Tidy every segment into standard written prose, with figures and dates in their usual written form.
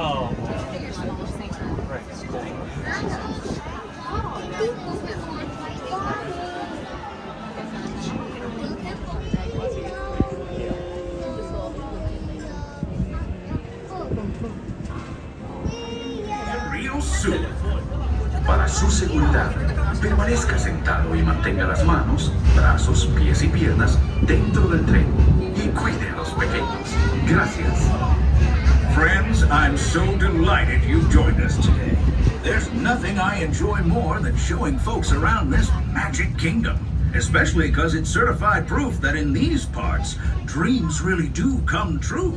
Oh. Real soon. Para su seguridad, permanezca sentado y mantenga las manos, brazos, pies y piernas dentro del tren y cuide a los pequeños. Gracias. Friends, I'm so delighted you've joined us today. There's nothing I enjoy more than showing folks around this magic kingdom, especially because it's certified proof that in these parts, dreams really do come true.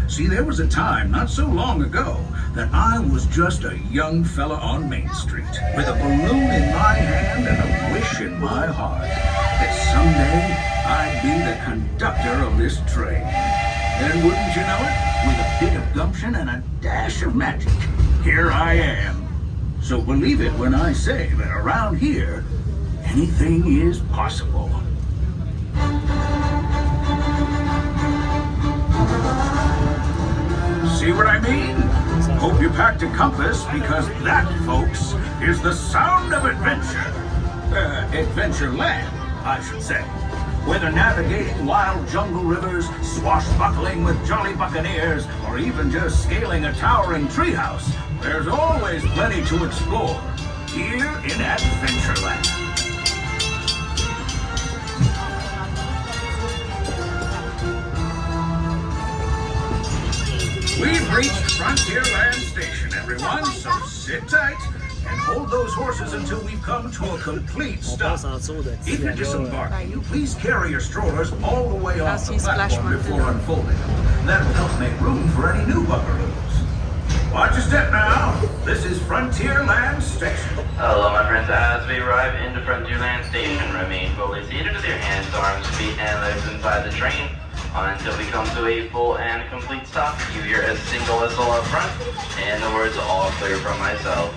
See, there was a time not so long ago that I was just a young fella on Main Street with a balloon in my hand and a wish in my heart that someday I'd be the conductor of this train. And wouldn't you know it, with a bit of gumption and a dash of magic, here I am. So believe it when I say that around here, anything is possible. See what I mean? Hope you packed a compass, because that, folks, is the sound of adventure. Adventureland, I should say. Whether navigating wild jungle rivers, swashbuckling with jolly buccaneers, or even just scaling a towering treehouse, there's always plenty to explore here in Adventureland. We've reached Frontierland Station, everyone, so sit tight and hold those horses until we've come to a complete stop. If you're disembarking, you please carry your strollers all the way off the platform before unfolding them. That'll help make room for any new buckaroos. Watch your step now. This is Frontierland Station. Hello, my friends. As we arrive into Frontierland Station, remain fully seated with your hands, arms, feet, and legs inside the train until we come to a full and complete stop. You hear a single whistle up front, and the words all clear from myself.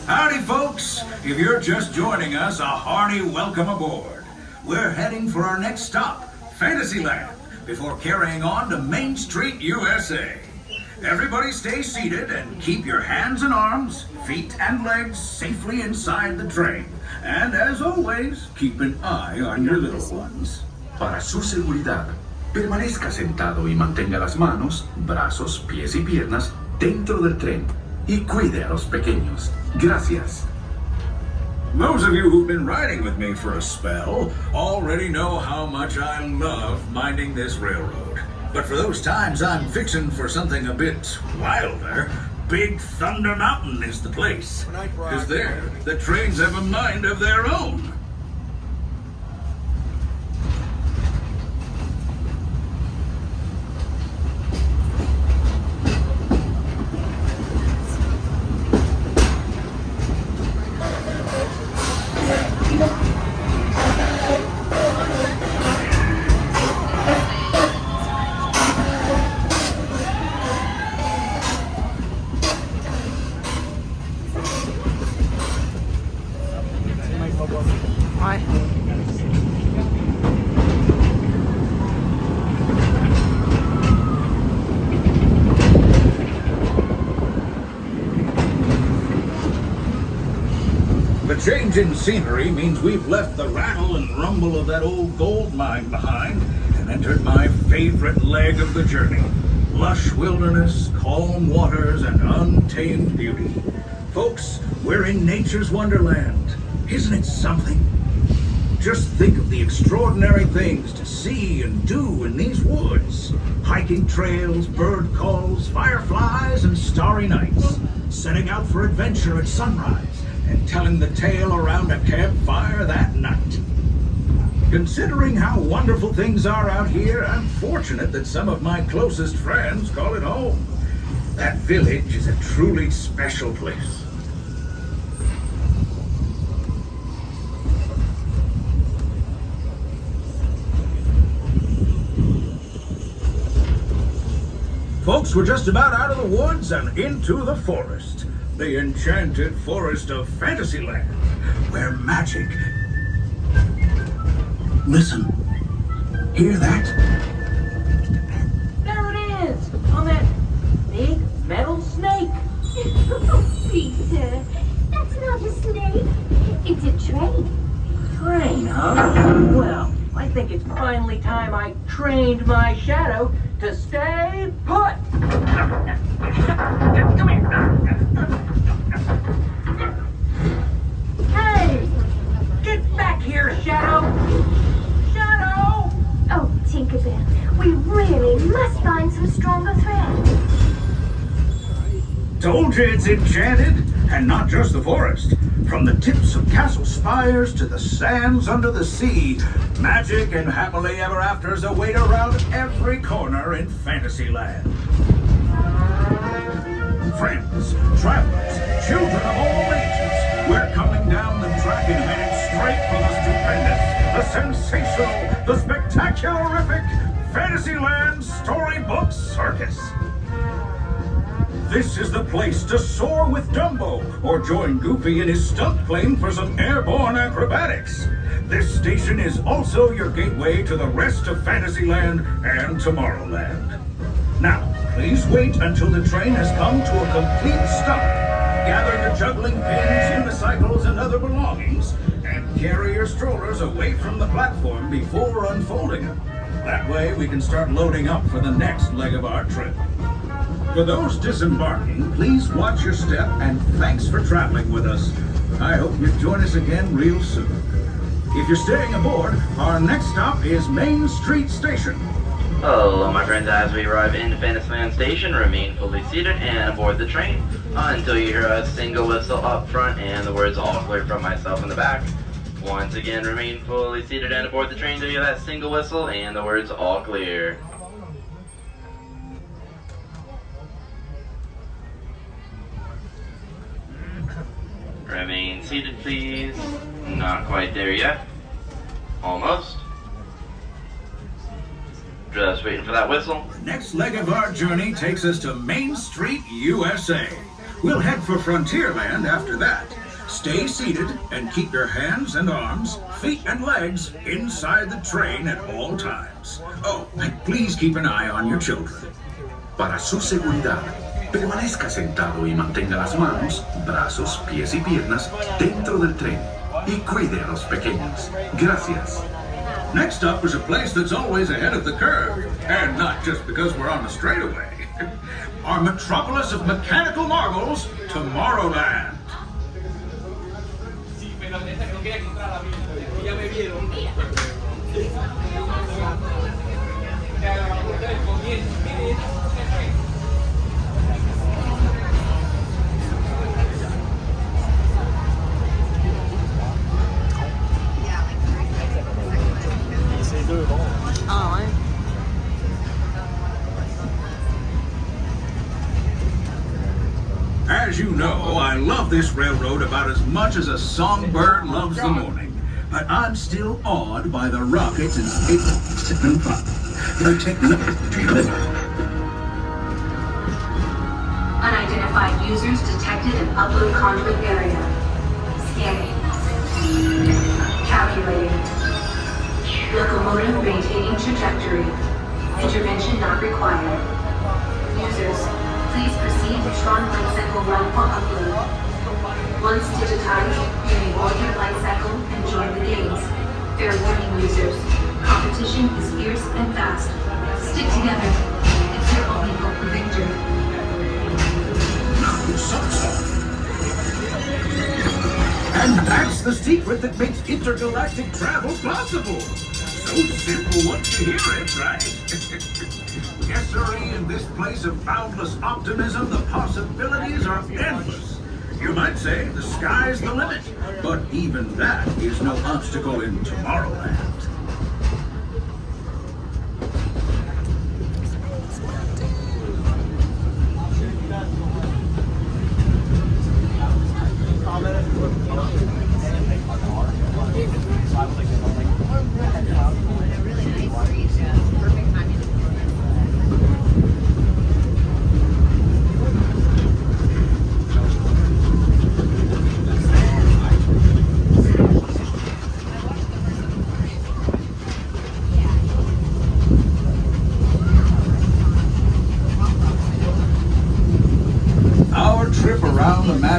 Howdy, folks. If you're just joining us, a hearty welcome aboard. We're heading for our next stop, Fantasyland, before carrying on to Main Street, USA. Everybody stay seated and keep your hands and arms, feet and legs safely inside the train. And as always, keep an eye on your little ones. Para su seguridad, permanezca sentado y mantenga las manos, brazos, pies y piernas dentro del tren y cuide a los pequeños. Gracias. Those of you who've been riding with me for a spell already know how much I love minding this railroad. But for those times I'm fixing for something a bit wilder, Big Thunder Mountain is the place. Because there, the trains have a mind of their own. The change in scenery means we've left the rattle and rumble of that old gold mine behind and entered my favorite leg of the journey. Lush wilderness, calm waters, and untamed beauty. Folks, we're in nature's wonderland. Isn't it something? Just think of the extraordinary things to see and do in these woods. Hiking trails, bird calls, fireflies, and starry nights. Setting out for adventure at sunrise and telling the tale around a campfire that night. Considering how wonderful things are out here, I'm fortunate that some of my closest friends call it home. That village is a truly special place. Folks, we're just about out of the woods and into the forest. The enchanted forest of Fantasyland, where magic... Listen. Hear that? There it is! On that big metal snake! Peter, that's not a snake. It's a train. Train, huh? Well, I think it's finally time I trained my shadow to stay put! Come here! Hey! Get back here, Shadow! Shadow! Oh, Tinkerbell, we really must find some stronger thread. Told you it's enchanted, and not just the forest. From the tips of castle spires to the sands under the sea, magic and happily ever afters await around every corner in Fantasyland. Friends, travelers, children of all ages, we're coming down the track and headed straight for the stupendous, the sensational, the spectacularific Fantasyland Storybook Circus. This is the place to soar with Dumbo or join Goofy in his stunt plane for some airborne acrobatics. This station is also your gateway to the rest of Fantasyland and Tomorrowland. Now, please wait until the train has come to a complete stop. Gather your juggling pins, unicycles, and other belongings, and carry your strollers away from the platform before unfolding them. That way we can start loading up for the next leg of our trip. For those disembarking, please watch your step and thanks for traveling with us. I hope you join us again real soon. If you're staying aboard, our next stop is Main Street Station. Hello, my friends. As we arrive into Fantasyland Station, remain fully seated and aboard the train until you hear a single whistle up front and the words all clear from myself in the back. Once again, remain fully seated and aboard the train until you hear that single whistle and the words all clear. Remain seated, please. Not quite there yet. Almost. Just waiting for that whistle. The next leg of our journey takes us to Main Street, USA. We'll head for Frontierland after that. Stay seated and keep your hands and arms, feet and legs inside the train at all times. Oh, and please keep an eye on your children. Para su seguridad, permanezca sentado y mantenga las manos, brazos, pies y piernas dentro del tren. Y cuide a los pequeños. Gracias. Next up is a place that's always ahead of the curve, and not just because we're on the straightaway. Our metropolis of mechanical marvels, Tomorrowland. As you know, I love this railroad about as much as a songbird loves the morning. But I'm still awed by the rockets and Unidentified users detected in upload conduit area. Scanning. Calculating. Locomotive maintaining trajectory. Intervention not required. Users, please proceed to Tron Light Cycle run for upload. Once digitized, you may board your light cycle and join the games. Fair warning, users. Competition is fierce and fast. Stick together. It's your only hope for victory. And that's the secret that makes intergalactic travel possible. So simple once you hear it, right? Yes, sirree, in this place of boundless optimism, the possibilities are endless. You might say the sky's the limit, but even that is no obstacle in Tomorrowland.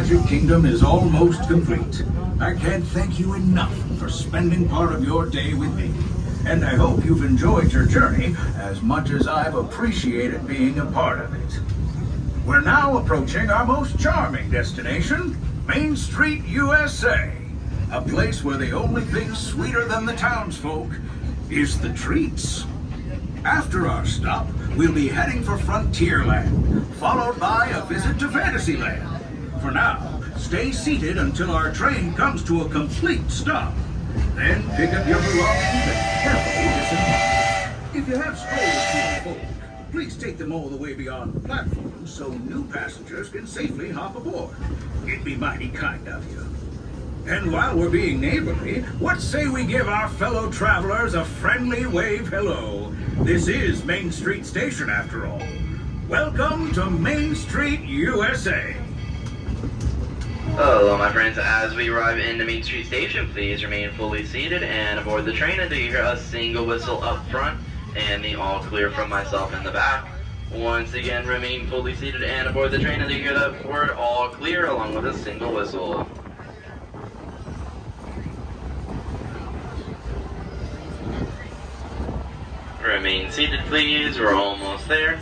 Magic Kingdom is almost complete. I can't thank you enough for spending part of your day with me. And I hope you've enjoyed your journey as much as I've appreciated being a part of it. We're now approaching our most charming destination, Main Street, USA. A place where the only thing sweeter than the townsfolk is the treats. After our stop, we'll be heading for Frontierland, followed by a visit to Fantasyland. For now, stay seated until our train comes to a complete stop. Then pick up your belongings and carefully disembark. If you have strollers to unfold, please take them all the way beyond the platform so new passengers can safely hop aboard. It'd be mighty kind of you. And while we're being neighborly, what say we give our fellow travelers a friendly wave hello? This is Main Street Station, after all. Welcome to Main Street, USA. Hello, my friends. As we arrive into Main Street Station, please remain fully seated and aboard the train until you hear a single whistle up front and the all clear from myself in the back. Once again, remain fully seated and aboard the train until you hear the word all clear along with a single whistle. Remain seated, please. We're almost there.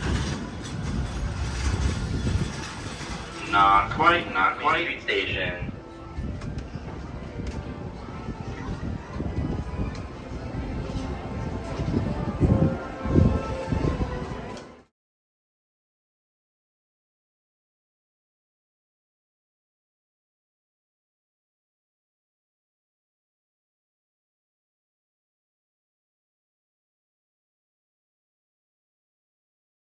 Not quite. Street Station.